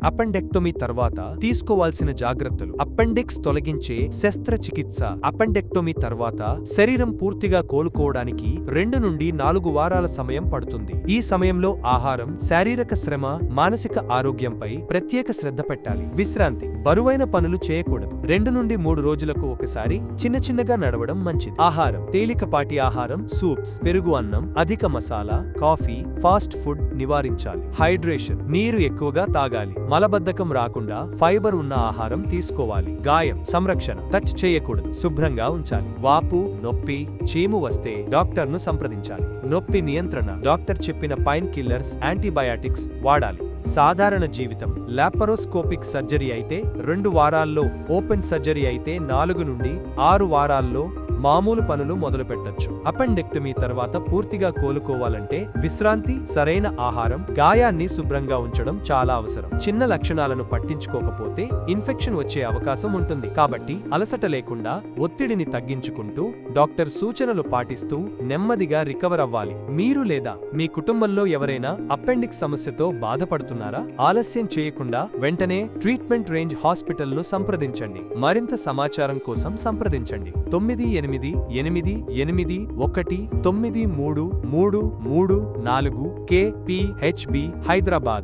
Appendectomy తర్వాత తీసుకోవాల్సిన జాగ్రత్తలు. అపెండిక్స్ తొలగించే శస్త్రచికిత్స. అపెండెక్టమీ తర్వాత శరీరం పూర్తిగా కోలుకోవడానికి 2 నుండి 4 వారాల సమయం పడుతుంది. ఈ సమయంలో ఆహారం, శారీరక శ్రమ, మానసిక ఆరోగ్యంపై ప్రత్యేక శ్రద్ధ పెట్టాలి. విశ్రాంతి. బరువైన పనులు చేయకూడదు. 2 నుండి 3 రోజులకు ఒకసారి చిన్నగా నడవడం మంచిది. ఆహారం. తేలికపాటి ఆహారం, సూప్స్, పెరుగు అన్నం, అధిక మసాలా, కాఫీ, ఫాస్ట్ ఫుడ్ నివారించాలి. హైడ్రేషన్. నీరు ఎక్కువగా తాగాలి. మలబద్ధకం రాకుండా ఫైబర్ ఉన్న ఆహారం తీసుకోవాలి. గాయం. సంరక్షణ. టచ్ చేయకూడదు. శుభ్రంగా ఉంచాలి. వాపు, నొప్పి, చీము వస్తే డాక్టర్ను సంప్రదించాలి. నొప్పి నియంత్రణ. డాక్టర్ చెప్పిన పైన్ కిల్లర్స్, యాంటీబయాటిక్స్ వాడాలి. సాధారణ జీవితం. లాపరోస్కోపిక్ సర్జరీ అయితే 2 వారాల్లో, ఓపెన్ సర్జరీ అయితే 4 నుండి 6 వారాల్లో మామూలు పనులు మొదలుపెట్టొచ్చు. అపెండెక్టమీ తర్వాత పూర్తిగా కోలుకోవాలంటే విశ్రాంతి, సరైన ఆహారం, గాయాన్ని శుభ్రంగా ఉంచడం చాలా అవసరం. చిన్న లక్షణాలను పట్టించుకోకపోతే ఇన్ఫెక్షన్ వచ్చే అవకాశం ఉంటుంది. కాబట్టి అలసట లేకుండా ఒత్తిడిని తగ్గించుకుంటూ డాక్టర్ సూచనలు పాటిస్తూ నెమ్మదిగా రికవర్ అవ్వాలి. మీరు లేదా మీ కుటుంబంలో ఎవరైనా అపెండిక్స్ సమస్యతో బాధపడుతున్నారా? ఆలస్యం చేయకుండా వెంటనే ట్రీట్మెంట్ రేంజ్ హాస్పిటల్ను సంప్రదించండి. మరింత సమాచారం కోసం సంప్రదించండి 9888193334 KPHB హైదరాబాద్.